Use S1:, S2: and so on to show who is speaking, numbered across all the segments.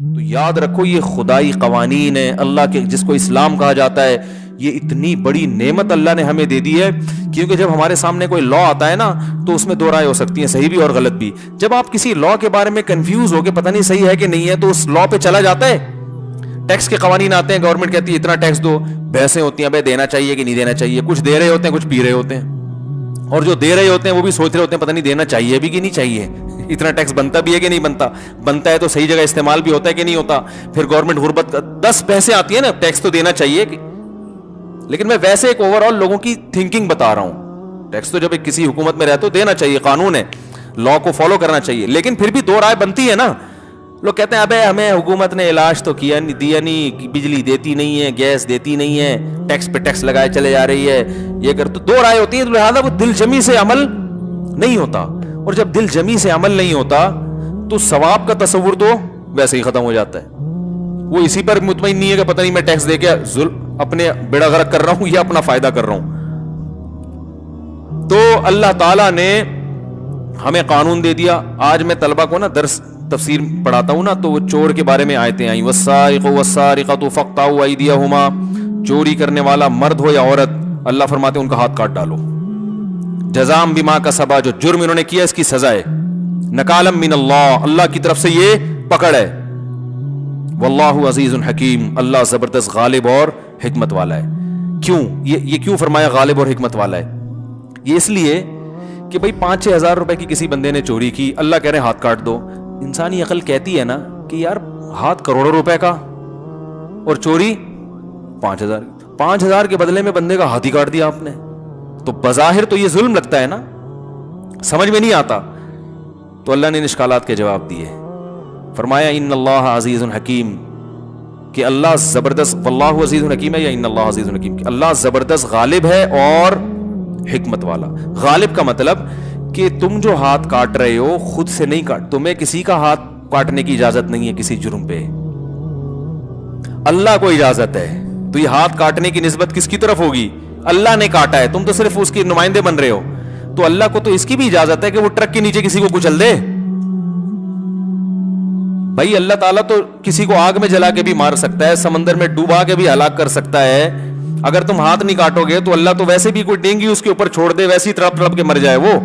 S1: تو یاد رکھو یہ خدائی قوانین ہیں اللہ کے، جس کو اسلام کہا جاتا ہے. یہ اتنی بڑی نعمت اللہ نے ہمیں دے دی ہے، کیونکہ جب ہمارے سامنے کوئی لا آتا ہے نا تو اس میں دو رائے ہو سکتی ہیں، صحیح بھی اور غلط بھی. جب آپ کسی لا کے بارے میں کنفیوز ہو کے پتہ نہیں صحیح ہے کہ نہیں ہے تو اس لا پہ چلا جاتا ہے. ٹیکس کے قوانین آتے ہیں، گورنمنٹ کہتی ہے اتنا ٹیکس دو، بحثیں ہوتی ہیں بھائی دینا چاہیے کہ نہیں دینا چاہیے. کچھ دے رہے ہوتے ہیں، کچھ پی رہے ہوتے ہیں، اور جو دے رہے ہوتے ہیں وہ بھی سوچ رہے ہوتے ہیں پتہ نہیں دینا چاہیے بھی کہ نہیں چاہیے، اتنا ٹیکس بنتا بھی ہے کہ نہیں بنتا، بنتا ہے تو صحیح جگہ استعمال بھی ہوتا ہے کہ نہیں ہوتا. پھر گورنمنٹ غربت 10 بحثیں آتی ہیں نا، ٹیکس تو دینا چاہیے. لیکن میں ویسے ایک اوور آل لوگوں کی تھنکنگ بتا رہا ہوں. ٹیکس تو جب ایک کسی حکومت میں رہتے ہو دینا چاہیے، قانون ہے، لا کو فالو کرنا چاہیے. لیکن پھر بھی دو رائے بنتی ہے نا. لوگ کہتے ہیں ابے ہمیں حکومت نے علاج تو کیا نہیں، دیا نہیں، بجلی دیتی نہیں ہے، گیس دیتی نہیں ہے، ٹیکس پہ ٹیکس لگائے چلے جا رہی ہے، یہ کر. تو دو رائے ہوتی ہیں، لہٰذا وہ دل جمی سے عمل نہیں ہوتا. اور جب دل جمی سے عمل نہیں ہوتا تو ثواب کا تصور تو ویسے ہی ختم ہو جاتا ہے. وہ اسی پر مطمئن نہیں ہے کہ پتہ نہیں میں ٹیکس دے کے اپنے بیڑا غرق کر رہا ہوں یا اپنا فائدہ کر رہا ہوں. تو اللہ تعالیٰ نے ہمیں قانون دے دیا. آج میں طلبہ کو نا درس تفسیر پڑھاتا ہوں نا تو وہ چور کے بارے میں آیتیں آئیں، والسارق والسارقۃ فاقطعوا ایدیہما، چوری کرنے والا مرد ہو یا عورت، اللہ فرماتے ہیں ان کا ہاتھ کاٹ ڈالو. جزاء بما کسبا، جو جرم انہوں نے کیا اس کی سزا ہے. نکالا من اللہ، اللہ کی طرف سے یہ پکڑ ہے. واللہ عزیز حکیم، اللہ زبردست غالب اور حکمت والا ہے. کیوں یہ کیوں فرمایا غالب اور حکمت والا ہے؟ یہ اس لیے کہ بھائی 5-6 ہزار روپے کی کسی بندے نے چوری کی، اللہ کہہ رہے ہیں ہاتھ کاٹ دو. انسانی عقل کہتی ہے نا کہ یار ہاتھ کروڑوں روپے کا اور چوری 5,000، 5,000 کے بدلے میں بندے کا ہاتھ ہی کاٹ دیا آپ نے. تو بظاہر تو یہ ظلم لگتا ہے نا، سمجھ میں نہیں آتا. تو اللہ نے ان اشکالات کے جواب دیے. فرمایا ان اللہ عزیز حکیم، کہ اللہ زبردست، واللہ عزیز حکیم ہے یا ان اللہ عزیز حکیم، کہ اللہ زبردست غالب ہے اور حکمت والا. غالب کا مطلب کہ تم جو ہاتھ کاٹ رہے ہو خود سے نہیں کاٹ، تمہیں کسی کا ہاتھ کاٹنے کی اجازت نہیں ہے کسی جرم پہ، اللہ کو اجازت ہے. تو یہ ہاتھ کاٹنے کی نسبت کس کی طرف ہوگی؟ اللہ نے کاٹا ہے، تم تو صرف اس کے نمائندے بن رہے ہو. تو اللہ کو تو اس کی بھی اجازت ہے کہ وہ ٹرک کے نیچے کسی کو کچل دے. بھائی اللہ تعالیٰ تو کسی کو آگ میں جلا کے بھی مار سکتا ہے، سمندر میں ڈوبا کے بھی ہلاک کر سکتا ہے. اگر تم ہاتھ نہیں کاٹو گے تو اللہ تو ویسے بھی کوئی ڈینگی اس کے اوپر چھوڑ دے، ویسے ہی تڑپ تڑپ کے مر جائے وہ.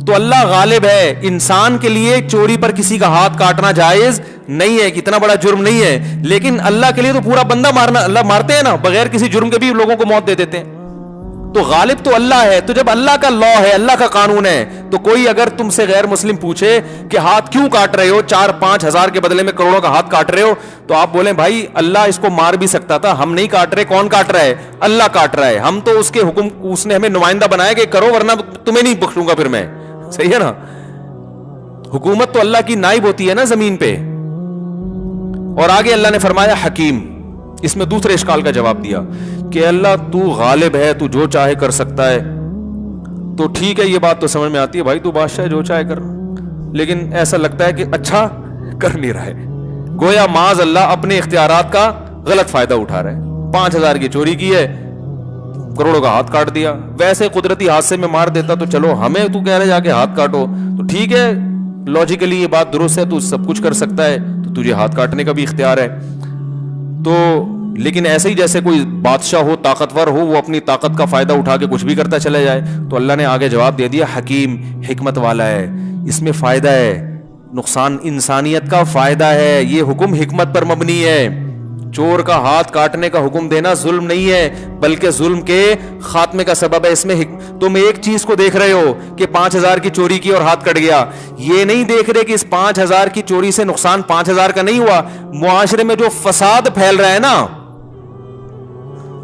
S1: تو اللہ غالب ہے. انسان کے لیے چوری پر کسی کا ہاتھ کاٹنا جائز نہیں ہے، اتنا بڑا جرم نہیں ہے. لیکن اللہ کے لیے تو پورا بندہ مارنا، اللہ مارتے ہیں نا، بغیر کسی جرم کے بھی لوگوں کو موت دے دیتے ہیں. تو غالب تو اللہ ہے. تو جب اللہ کا لا ہے، اللہ کا قانون ہے، تو کوئی اگر تم سے غیر مسلم پوچھے کہ ہاتھ کیوں کاٹ رہے ہو، 4-5 ہزار کے بدلے میں کروڑوں کا ہاتھ کاٹ رہے ہو، تو آپ بولیں بھائی اللہ اس کو مار بھی سکتا تھا، ہم نہیں کاٹ رہے. کون کاٹ رہا ہے؟ اللہ کاٹ رہا ہے. ہم تو اس کے حکم، اس نے ہمیں نمائندہ بنایا کہ کرو ورنہ تمہیں نہیں بخشوں گا پھر میں. صحیح ہے نا؟ حکومت تو اللہ کی نائب ہوتی ہے نا زمین پہ. اور آگے اللہ نے فرمایا حکیم. اس میں دوسرے اشکال کا جواب دیا کہ اللہ تو غالب ہے، تو جو چاہے کر سکتا ہے. تو ٹھیک ہے، یہ بات تو سمجھ میں آتی ہے، بھائی تو بادشاہ جو چاہے کر. لیکن ایسا لگتا ہے کہ اچھا کر نہیں رہا ہے، گویا معاذ اللہ اپنے اختیارات کا غلط فائدہ اٹھا رہا ہے. 5,000 کی چوری کی ہے، کروڑوں کا ہاتھ کاٹ دیا. ویسے قدرتی حادثے میں مار دیتا تو چلو، ہمیں تو کہہ رہے جا کے ہاتھ کاٹو. تو ٹھیک ہے، لاجیکلی یہ بات درست ہے، تو سب کچھ کر سکتا ہے، تو تجھے ہاتھ کاٹنے کا بھی اختیار ہے. تو لیکن ایسے ہی جیسے کوئی بادشاہ ہو، طاقتور ہو، وہ اپنی طاقت کا فائدہ اٹھا کے کچھ بھی کرتا چلا جائے. تو اللہ نے آگے جواب دے دیا حکیم، حکمت والا ہے. اس میں فائدہ ہے، نقصان انسانیت کا فائدہ ہے. یہ حکم حکمت پر مبنی ہے. چور کا ہاتھ کاٹنے کا حکم دینا ظلم نہیں ہے، بلکہ ظلم کے خاتمے کا سبب ہے. اس میں تم ایک چیز کو دیکھ رہے ہو کہ 5,000 کی چوری کی اور ہاتھ کٹ گیا، یہ نہیں دیکھ رہے کہ اس 5,000 کی چوری سے نقصان 5,000 کا نہیں ہوا. معاشرے میں جو فساد پھیل رہا ہے نا،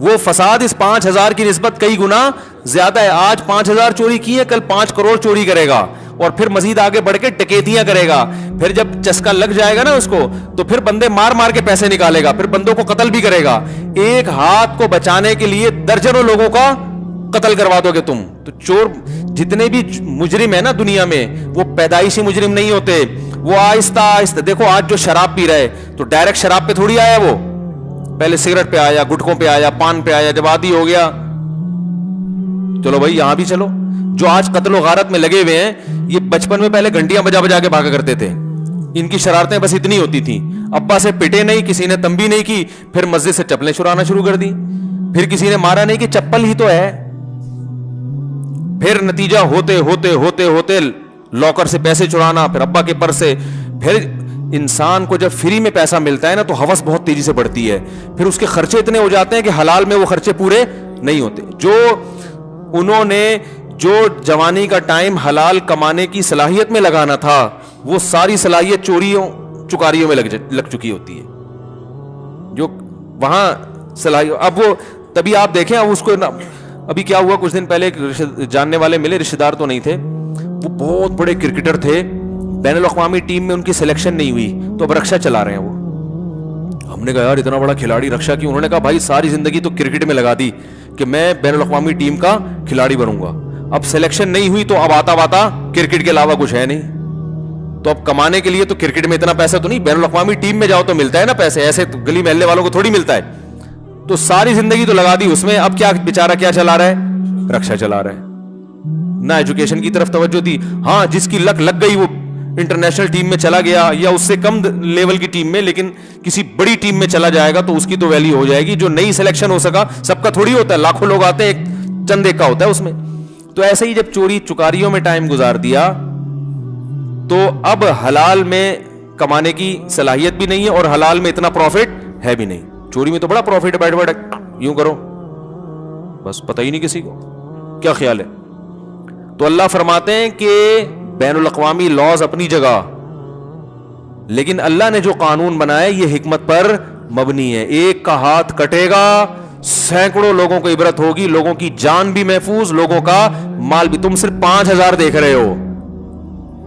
S1: وہ فساد اس 5,000 کی نسبت کئی گنا زیادہ ہے. آج 5,000 چوری کی ہے، کل 5 کروڑ چوری کرے گا، اور پھر مزید آگے بڑھ کے ڈکیتیاں کرے گا. پھر جب چسکا لگ جائے گا نا اس کو، تو پھر بندے مار مار کے پیسے نکالے گا، پھر بندوں کو قتل بھی کرے گا. ایک ہاتھ کو بچانے کے لیے درجنوں لوگوں کا قتل کروا دو گے تم. تو چور جتنے بھی مجرم ہیں نا دنیا میں، وہ پیدائشی مجرم نہیں ہوتے، وہ آہستہ آہستہ. دیکھو آج جو شراب پی رہا ہے تو ڈائریکٹ شراب پہ تھوڑی آیا، وہ پہلے سگریٹ پہ آیا، گٹکوں پہ آیا، پان پہ آیا، جب عادی ہو گیا چلو بھائی یہاں بھی چلو. جو آج قتل و غارت میں لگے ہوئے ہیں، یہ بچپن میں پہلے گھنٹیاں بجا بجا کے بھاگا کرتے تھے. ان کی شرارتیں بس اتنی ہوتی تھیں, ابا سے پٹے نہیں, کسی نے تنبیہ نہیں کی, پھر مسجد سے چپلیں چرانا شروع کر دی, پھر کسی نے مارا نہیں کہ چپل ہی تو ہے, پھر نتیجہ ہوتے ہوتے ہوتے ہوتے لاکر سے پیسے چرانا, پھر ابا کے پر سے. پھر انسان کو جب فری میں پیسہ ملتا ہے نا تو ہوس بہت تیزی سے بڑھتی ہے, پھر اس کے خرچے اتنے ہو جاتے ہیں کہ حلال میں وہ خرچے پورے نہیں ہوتے. جو انہوں نے جو جوانی کا ٹائم حلال کمانے کی صلاحیت میں لگانا تھا, وہ ساری صلاحیت چوریوں چکاریوں میں لگ چکی ہوتی ہے. جو وہاں صلاحیت, اب وہ تبھی آپ دیکھیں, اب اس کو ابھی کیا ہوا, کچھ دن پہلے جاننے والے ملے, رشتہ دار تو نہیں تھے, وہ بہت بڑے کرکٹر تھے, بین الاقوامی ٹیم میں ان کی سلیکشن نہیں ہوئی تو اب رکشا چلا رہے ہیں وہ. ہم نے کہا یار اتنا بڑا کھلاڑی رکشا کی, انہوں نے کہا بھائی ساری زندگی تو کرکٹ میں لگا دی کہ میں بین الاقوامی ٹیم کا کھلاڑی بنوں گا, اب سلیکشن نہیں ہوئی تو اب آتا کرکٹ کے علاوہ کچھ ہے نہیں, تو اب کمانے کے لیے تو کرکٹ میں اتنا پیسہ تو نہیں, بین الاقوامی ٹیم میں جاؤ تو ملتا ہے نا پیسے, ایسے گلی محلے والوں کو تھوڑی ملتا ہے. تو ساری زندگی تو لگا دی اس میں, اب کیا بیچارہ کیا چلا رہا ہے, رکشا چلا رہا ہے. نہ ایجوکیشن کی طرف توجہ دی. ہاں جس کی لگ گئی وہ انٹرنیشنل ٹیم میں چلا گیا یا اس سے کم لیول کی ٹیم میں, لیکن کسی بڑی ٹیم میں چلا جائے گا تو اس کی تو ویلیو ہو جائے گی. جو نہیں سلیکشن ہو سکا, سب کا تھوڑی ہوتا ہے, لاکھوں لوگ آتے ہیں, ایک چند ایک کا ہوتا ہے اس میں. تو ایسے ہی جب چوری چکاریوں میں ٹائم گزار دیا تو اب حلال میں کمانے کی صلاحیت بھی نہیں ہے اور حلال میں اتنا پروفٹ ہے بھی نہیں. چوری میں تو بڑا پروفٹ ہے, بیٹھ یوں کرو بس, پتہ ہی نہیں کسی کو کیا خیال ہے. تو اللہ فرماتے ہیں کہ بین الاقوامی لاز اپنی جگہ, لیکن اللہ نے جو قانون بنایا یہ حکمت پر مبنی ہے. ایک کا ہاتھ کٹے گا, سینکڑوں لوگوں کو عبرت ہوگی, لوگوں کی جان بھی محفوظ, لوگوں کا مال بھی. تم صرف 5,000 دیکھ رہے ہو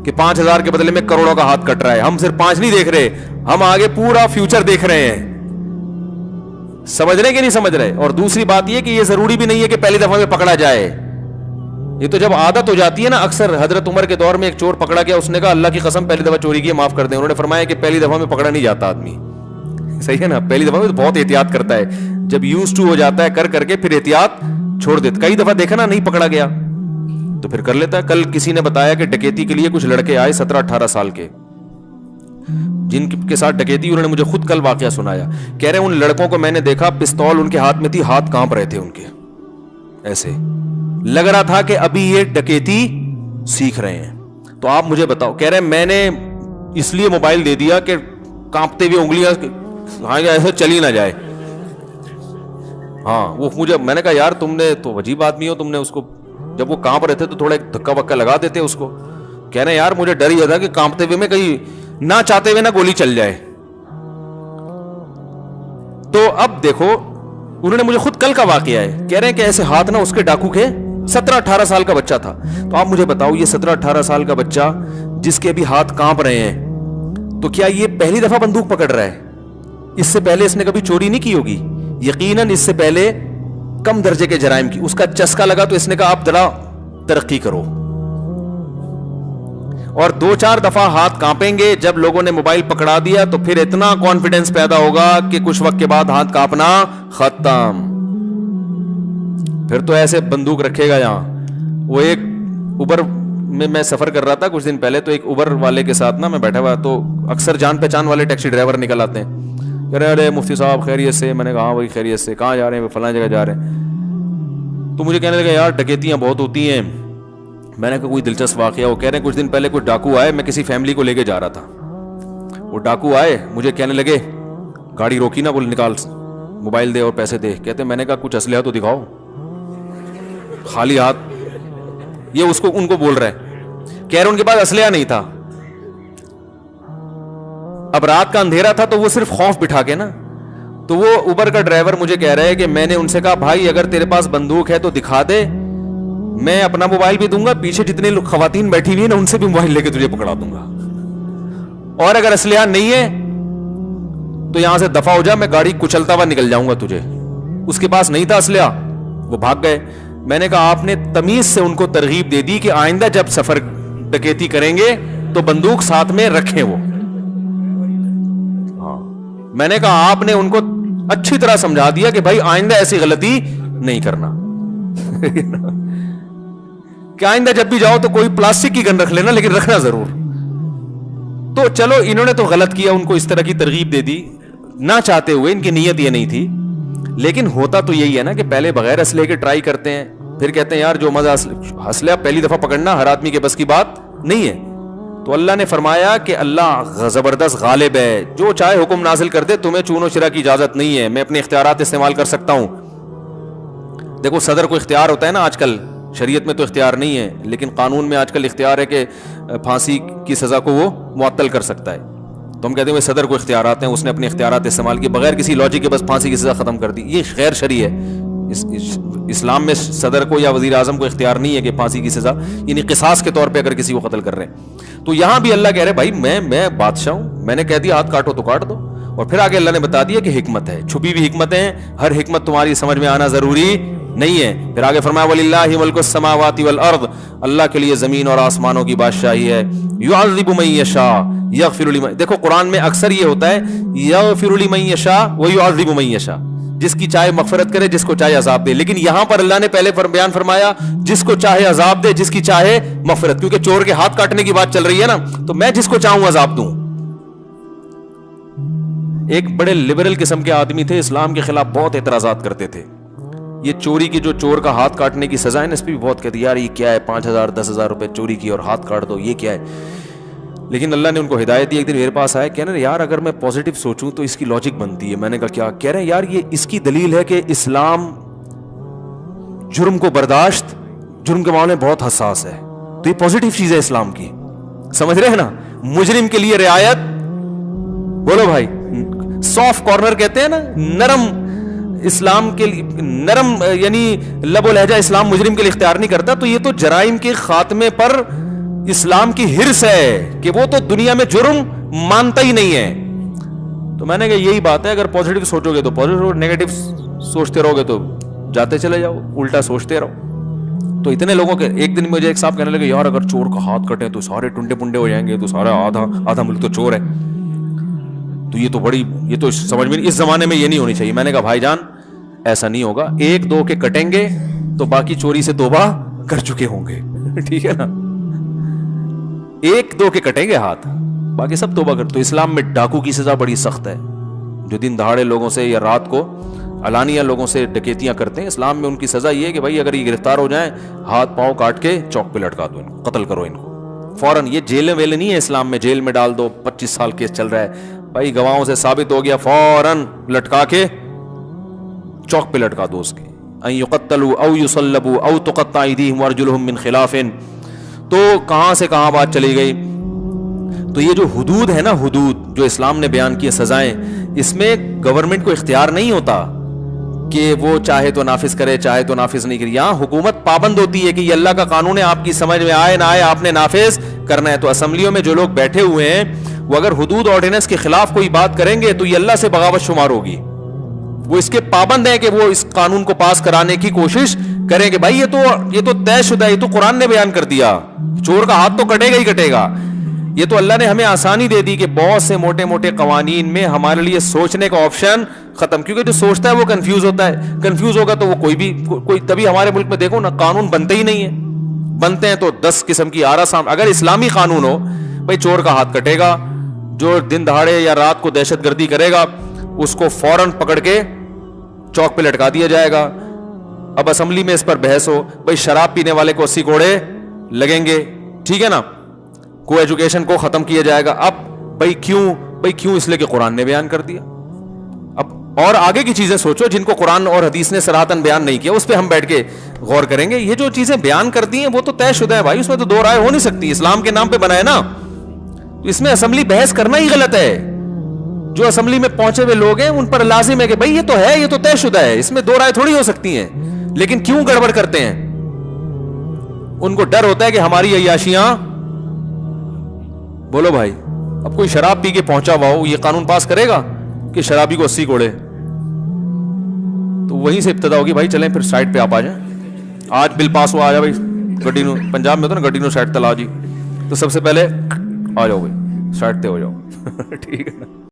S1: کہ 5,000 کے بدلے میں کروڑوں کا ہاتھ کٹ رہا ہے, ہم صرف 5 نہیں دیکھ رہے, ہم آگے پورا فیوچر دیکھ رہے ہیں. سمجھ رہے کہ نہیں سمجھ رہے؟ اور دوسری بات یہ کہ یہ ضروری بھی نہیں ہے کہ پہلی دفعہ میں پکڑا جائے, یہ تو جب عادت ہو جاتی ہے نا. اکثر حضرت عمر کے دور میں ایک چور پکڑا گیا, اس نے کہا اللہ کی قسم پہلی دفعہ چوری کی معاف کر دیں. انہوں نے فرمایا کہ پہلی دفعہ میں پکڑا نہیں جاتا آدمی, صحیح ہے نا, پہلی دفعہ میں تو بہت احتیاط کرتا ہے, جب یوز ٹو ہو جاتا ہے کر کے پھر احتیاط چھوڑ دیتا. کئی دفعہ دیکھا نا نہیں پکڑا گیا تو پھر کر لیتا ہے. کل کسی نے بتایا کہ ڈکیتی کے لیے کچھ لڑکے آئے 17-18 سال کے, جن کے ساتھ ڈکیتی, انہوں نے مجھے خود کل واقعہ سنایا. کہہ رہے ہیں ان لڑکوں کو میں نے دیکھا, پستول ان کے ہاتھ میں تھی, ہاتھ کانپ رہے تھے ان کے, ایسے لگ رہا تھا کہ ابھی یہ ڈکیتی سیکھ رہے ہیں. تو آپ مجھے بتاؤ, کہہ رہے ہیں میں نے اس لیے موبائل دے دیا کہ کانپتے ہوئے انگلیاں ایسے چلی نہ جائے. ہاں وہ مجھے, میں نے کہا یار تم نے تو عجیب آدمی ہو, تم نے اس کو جب وہ کانپ رہے تھے تو تھوڑا ایک دھکا وکا لگا دیتے اس کو. کہہ رہے ہیں یار مجھے ڈر یہ تھا کہ کانپتے ہوئے میں کہیں نہ چاہتے ہوئے نہ گولی چل جائے. تو اب دیکھو, انہوں نے مجھے خود کل کا واقعہ ہے, کہہ رہے ہیں کہ ایسے ہاتھ نہ اس کے ڈاکو کے, 17-18 سال کا بچہ تھا. تو آپ مجھے بتاؤ یہ 17-18 سال کا بچہ جس کے بھی ہاتھ کانپ رہے ہیں, تو کیا یہ پہلی دفعہ بندوق پکڑ رہا ہے؟ اس سے پہلے اس نے کبھی چوری نہیں کی ہوگی, یقیناً اس سے پہلے کم درجے کے جرائم کی. اس کا چسکا لگا تو اس نے کہا آپ ذرا ترقی کرو, اور 2-4 دفعہ ہاتھ کانپیں گے. جب لوگوں نے موبائل پکڑا دیا تو پھر اتنا کانفیڈنس پیدا ہوگا کہ کچھ وقت کے بعد ہاتھ کانپنا ختم. پھر تو ایسے بندوق رکھے گا یہاں. وہ ایک اوبر میں سفر کر رہا تھا کچھ دن پہلے, تو ایک اوبر والے کے ساتھ نا میں بیٹھا ہوا, تو اکثر جان پہچان والے ٹیکسی ڈرائیور نکل آتے ہیں, کہہ رہے ارے مفتی صاحب خیریت سے؟ میں نے کہا ہاں وہی خیریت سے. کہاں جا رہے ہیں؟ فلاں جگہ جا رہے ہیں. تو مجھے کہنے لگا یار ڈکیتیاں بہت ہوتی ہیں. میں نے کہا کوئی دلچسپ واقعہ؟ وہ کہہ رہے ہیں کچھ دن پہلے کچھ ڈاکو آئے, میں کسی فیملی کو لے کے جا رہا تھا. وہ ڈاکو آئے, مجھے کہنے لگے, گاڑی روکی نا, بول نکال موبائل دے اور پیسے دے. کہتے میں نے کہا کچھ اسلحہ تو دکھاؤ. خالی ہاتھ, یہ اس کو ان کو بول رہے ہیں, کہہ رہے ان کے پاس اسلحہ نہیں تھا. اب رات کا اندھیرا تھا تو وہ صرف خوف بٹھا کے نا, تو وہ اوبر کا ڈرائیور مجھے کہہ رہا ہے کہ میں نے ان سے کہا بھائی اگر تیرے پاس بندوق ہے تو دکھا دے, میں اپنا موبائل بھی دوں گا, پیچھے جتنے لوگ خواتین بیٹھی ہوئی ہیں نا ان سے بھی موبائل لے کے تجھے پکڑا دوں گا, اور اگر اسلحہ نہیں ہے تو یہاں سے دفع ہو جا, میں گاڑی کچلتا ہوا نکل جاؤں گا تجھے. اس کے پاس نہیں تھا اسلحہ, وہ بھاگ گئے. میں نے کہا آپ نے تمیز سے ان کو ترغیب دے دی کہ آئندہ جب سفر ڈکیتی کریں گے تو بندوق ساتھ میں رکھیں. وہ ہاں, میں نے کہا آپ نے ان کو اچھی طرح سمجھا دیا کہ بھائی آئندہ ایسی غلطی نہیں کرنا. کہ آئندہ جب بھی جاؤ تو کوئی پلاسٹک کی گن رکھ لینا, لیکن رکھنا ضرور. تو چلو انہوں نے تو غلط کیا, ان کو اس طرح کی ترغیب دے دی نہ چاہتے ہوئے, ان کی نیت یہ نہیں تھی, لیکن ہوتا تو یہی ہے نا کہ پہلے بغیر اسلحے کے ٹرائی کرتے ہیں, پھر کہتے ہیں یار جو مزہ اسلحہ پہلی دفعہ پکڑنا ہر آدمی کے بس کی بات نہیں ہے. تو اللہ نے فرمایا کہ اللہ زبردست غالب ہے, جو چاہے حکم نازل کر دے, تمہیں چون و چرا کی اجازت نہیں ہے, میں اپنے اختیارات استعمال کر سکتا ہوں. دیکھو صدر کو اختیار ہوتا ہے نا آج کل, شریعت میں تو اختیار نہیں ہے, لیکن قانون میں آج کل اختیار ہے کہ پھانسی کی سزا کو وہ معطل کر سکتا ہے. تو ہم کہتے ہیں صدر کو اختیارات ہیں, اس نے اپنے اختیارات استعمال کیے بغیر کسی لاجک کے, بس پھانسی کی سزا ختم کر دی. یہ غیر شرعی ہے. اسلام میں صدر کو یا وزیر اعظم کو اختیار نہیں ہے کہ پھانسی کی سزا, یعنی قصاص کے طور پہ اگر کسی کو قتل کر رہے ہیں. تو یہاں بھی اللہ کہہ رہے بھائی میں بادشاہ ہوں, میں نے کہہ دیا ہاتھ کاٹو تو کاٹ دو. اور پھر آگے اللہ نے بتا دیا کہ حکمت ہے, چھپی ہوئی حکمتیں ہیں, ہر حکمت تمہاری سمجھ میں آنا ضروری نہیں ہے. پھر آگے فرمایا وَلِلَّهِ مُلْكُ السَّمَاوَاتِ وَالْأَرْضِ, اللہ کے لیے زمین اور آسمانوں کی بادشاہی ہے. يُعَذِّبُ مَن يَشَاءُ يَغْفِرُ لِمَن, دیکھو قرآن میں اکثر یہ ہوتا ہے يَغْفِرُ لِمَن يَشَاءُ وَيُعَذِّبُ مَن يَشَاءُ, جس کی چاہے مغفرت کرے, جس کو چاہے عذاب دے. لیکن یہاں پر اللہ نے پہلے بیان فرمایا جس کو چاہے عذاب دے, جس کی چاہے مغفرت, کیونکہ چور کے ہاتھ کاٹنے کی بات چل رہی ہے نا, تو میں جس کو چاہوں عذاب دوں. ایک بڑے لبرل قسم کے آدمی تھے, اسلام کے خلاف بہت اعتراضات کرتے تھے. یہ چوری کی, جو چور کا ہاتھ کاٹنے کی سزا ہے نا, اس پہ بھی بہت کہتے یار یہ کیا ہے, 5,000 10,000 روپے چوری کی اور ہاتھ کاٹ دو, یہ کیا ہے. لیکن اللہ نے ان کو ہدایت دی. ایک دن میرے پاس آئے, کہہ رہے یار اگر میں پازیٹیو سوچوں تو اس کی لاجک بنتی ہے. میں نے کہا کیا؟ کہہ رہے ہیں یار یہ اس کی دلیل ہے کہ اسلام جرم کو برداشت, جرم کے معاملے میں بہت حساس ہے, تو یہ پازیٹیو چیز ہے اسلام کی, سمجھ رہے ہیں نا. مجرم کے لیے رعایت, بولو بھائی, سافٹ کارنر کہتے ہیں نا, نرم اسلام کے لیے, نرم یعنی لب و لہجہ اسلام مجرم کے لیے اختیار نہیں کرتا. تو یہ تو جرائم کے خاتمے پر اسلام کی حرص ہے کہ وہ تو دنیا میں جرم مانتا ہی نہیں ہے. تو میں نے کہا یہی بات ہے, اگر پازیٹیو سوچو گے تو پازیٹیو, نیگیٹو سوچتے رہو گے تو جاتے چلے جاؤ, الٹا سوچتے رہو. تو اتنے لوگوں کے, ایک دن مجھے ایک صاحب کہنے لگے یار اگر چور کا ہاتھ کٹے تو سارے ٹنڈے پنڈے ہو جائیں گے, تو سارا آدھا ملک تو چور ہے. تو یہ تو بڑی, یہ تو سمجھ میں اس زمانے میں یہ نہیں ہونی چاہیے. میں نے کہا بھائی جان ایسا نہیں ہوگا, 1-2 کے کٹیں گے تو باقی چوری سے توبہ کر چکے ہوں گے, ٹھیک ہے نا. 1-2 کے کٹیں گے ہاتھ, باقی سب توبہ کر. تو اسلام میں ڈاکو کی سزا بڑی سخت ہے, جو دن دہاڑے لوگوں سے یا رات کو علانیہ لوگوں سے ڈکیتیاں کرتے ہیں. اسلام میں ان کی سزا یہ ہے کہ بھائی اگر یہ گرفتار ہو جائیں, ہاتھ پاؤں کاٹ کے چوک پہ لٹکا دو, ان کو قتل کرو ان کو فوراً. یہ جیلیں ویلیں نہیں ہے اسلام میں, جیل میں ڈال دو, 25 سال کیس چل رہا ہے بھائی, گواہوں سے ثابت ہو گیا, فوراً لٹکا کے چوک پہ لٹکا دو اس کے. ان یقتلوا او یصلبوا او تقطع ایدیہم وارجلہم من خلاف. تو کہاں سے کہاں بات چلی گئی. تو یہ جو حدود ہے نا, حدود جو اسلام نے بیان کی سزائیں, اس میں گورنمنٹ کو اختیار نہیں ہوتا کہ وہ چاہے تو نافذ کرے, چاہے تو نافذ نہیں کرے. یہاں حکومت پابند ہوتی ہے کہ یہ اللہ کا قانون ہے, آپ کی سمجھ میں آئے نہ آئے آپ نے نافذ کرنا ہے. تو اسمبلیوں میں جو لوگ بیٹھے ہوئے ہیں وہ اگر حدود آرڈیننس کے خلاف کوئی بات کریں گے تو یہ اللہ سے بغاوت شمار ہوگی. وہ اس کے پابند ہیں کہ وہ اس قانون کو پاس کرانے کی کوشش کریں کہ بھائی یہ تو طے شدہ ہے, یہ تو قرآن نے بیان کر دیا, چور کا ہاتھ تو کٹے گا ہی کٹے گا. یہ تو اللہ نے ہمیں آسانی دے دی کہ بہت سے موٹے موٹے قوانین میں ہمارے لیے سوچنے کا آپشن ختم, کیونکہ جو سوچتا ہے وہ کنفیوز ہوتا ہے, کنفیوز ہوگا تو وہ کوئی تبھی ہمارے ملک میں دیکھو نا قانون بنتے ہی نہیں ہے, بنتے ہیں تو 10 قسم کی آرا سام. اگر اسلامی قانون ہو بھائی چور کا ہاتھ کٹے گا, جو دن دہاڑے یا رات کو دہشت گردی کرے گا اس کو فوراً پکڑ کے چوک پہ لٹکا دیا جائے گا. اب اسمبلی میں اس پر بحث ہو بھائی شراب پینے والے کو 80 کوڑے لگیں گے, ٹھیک ہے نا, کو ایجوکیشن کو ختم کیا جائے گا. اب بھائی کیوں, اس لیے کہ قرآن نے بیان کر دیا. اب اور آگے کی چیزیں سوچو جن کو قرآن اور حدیث نے صراحتاً بیان نہیں کیا, اس پہ ہم بیٹھ کے غور کریں گے. یہ جو چیزیں بیان کر دی ہیں وہ تو طے شدہ ہے بھائی, اس میں تو دو رائے ہو نہیں سکتی, اسلام کے نام پہ بنا ہے نا. اس میں اسمبلی بحث کرنا ہی غلط ہے. جو اسمبلی میں پہنچے ہوئے لوگ ہیں ان پر لازم ہے کہ بھائی یہ تو ہے, یہ تو طے شدہ ہے, اس میں دو رائے تھوڑی ہو سکتی ہیں. لیکن کیوں گڑبڑ کرتے ہیں؟ ان کو ڈر ہوتا ہے کہ ہماری عیاشیاں, بولو بھائی, اب کوئی شراب پی کے پہنچا ہوا ہو, یہ قانون پاس کرے گا کہ شرابی کو 80 کوڑے؟ تو وہیں سے ابتدا ہوگی بھائی چلیں پھر سائڈ پہ آپ آ جائیں, آج بل پاس ہوا, آ جا بھائی گڈی نو, پنجاب میں تو نا گڈی نو سائڈ تلا جی, تو سب سے پہلے آ جاؤ بھائی سائڈ تے ہو جاؤ, ٹھیک ہے نا.